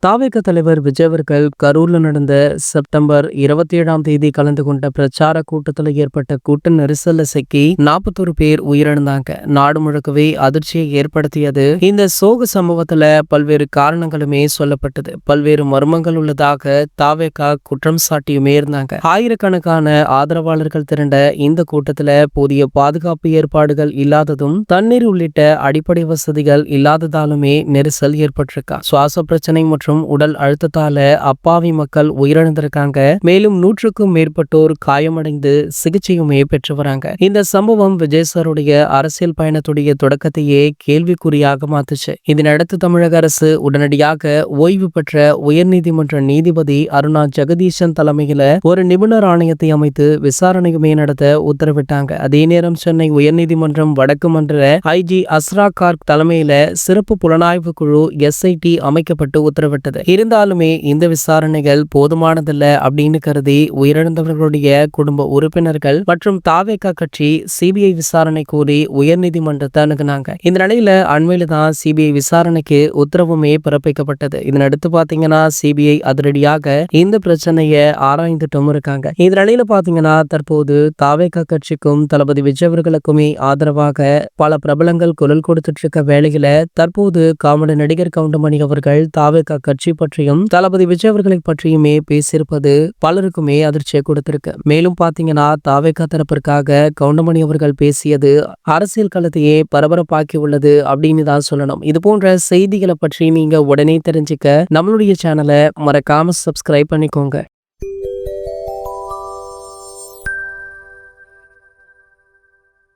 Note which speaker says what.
Speaker 1: தாவேக தலைவர் விஜய் அவர்கள் கரூர்ல நடந்த செப்டம்பர் 27ஆம் தேதி கலந்து கொண்ட பிரச்சார கூட்டத்தில் ஏற்பட்ட கூட்ட நெரிசல்ல சிக்கி 41 பேர் உயிரிழந்தாங்க. நாடு முழுக்கவே அதிர்ச்சியை ஏற்படுத்தியது. இந்த சோக சம்பவத்துல பல்வேறு காரணங்களுமே சொல்லப்பட்டது. பல்வேறு மர்மங்கள் உள்ளதாக தாவேகா குற்றம் சாட்டியுமே இருந்தாங்க. ஆயிரக்கணக்கான ஆதரவாளர்கள் திரண்ட இந்த கூட்டத்துல போதிய பாதுகாப்பு ஏற்பாடுகள் இல்லாததும், தண்ணீர் உள்ளிட்ட அடிப்படை வசதிகள் இல்லாததாலுமே நெரிசல் ஏற்பட்டிருக்கா. சுவாச பிரச்சனை மற்றும் உடல் அழுத்தத்தால அப்பாவி மக்கள் உயிரிழந்திருக்காங்க. மேலும் 100க்கும் மேற்பட்டோர் காயமடைந்து சிகிச்சையுமே பெற்று வராங்க. இந்த சம்பவம் விஜய் சாருடைய அரசியல் பயணத்துடைய தொடக்கத்தையே கேள்விக்குறியாக மாத்துச்சு. இதனடுத்து தமிழக அரசு உடனடியாக ஓய்வு பெற்ற உயர்நீதிமன்ற நீதிபதி அருணா ஜெகதீசன் தலைமையில ஒரு நிபுணர் ஆணையத்தை அமைத்து விசாரணையுமே நடத்த உத்தரவிட்டாங்க. அதே நேரம் சென்னை உயர்நீதிமன்றம் வடக்கு மன்ற ஐஜி அஸ்ரா கார்க் தலைமையில சிறப்பு புலனாய்வு குழு SIT அமைக்கப்பட்டு உத்தரவிட்டது. இருந்தாலுமே இந்த விசாரணைகள் போதுமானதல்ல அப்படின்னு கருதி உயிரிழந்தவர்களுடைய குடும்ப உறுப்பினர்கள் மற்றும் தாவேகா கட்சி CBI விசாரணை கோரி உயர்நீதிமன்றத்தை அணுகுனாங்க. இந்த நிலையில அண்மையில தான் CBI விசாரணைக்கு உத்தரவுமே பிறப்பிக்கப்பட்டது. இதனடுத்து பாத்தீங்கன்னா CBI அதிரடியாக இந்த பிரச்சனையை ஆராய்ந்துட்டும் இருக்காங்க. இந்த நிலையில பாத்தீங்கன்னா தற்போது தாவேகா கட்சிக்கும் தளபதி விஜய் அவர்களுக்குமே ஆதரவாக பல பிரபலங்கள் குரல் கொடுத்துட்டு இருக்க வேளையில தற்போது காமெடி நடிகர் கவுண்டமணி அவர்கள் தாவேகா கட்சி பற்றியும் தளபதி விஜய் அவர்களை பற்றியுமே பேசியிருப்பது பலருக்குமே அதிர்ச்சியை கொடுத்திருக்கு. மேலும் பாத்தீங்கன்னா தாவேகா தரப்பிற்காக கவுண்டமணி அவர்கள் பேசியது அரசியல் களத்தையே பரபரப்பாக்கி உள்ளது அப்படின்னு தான் சொல்லணும். இது போன்ற செய்திகளை பற்றி நீங்க உடனே தெரிஞ்சுக்க நம்மளுடைய சேனலை மறக்காம சப்ஸ்கிரைப் பண்ணிக்கோங்க.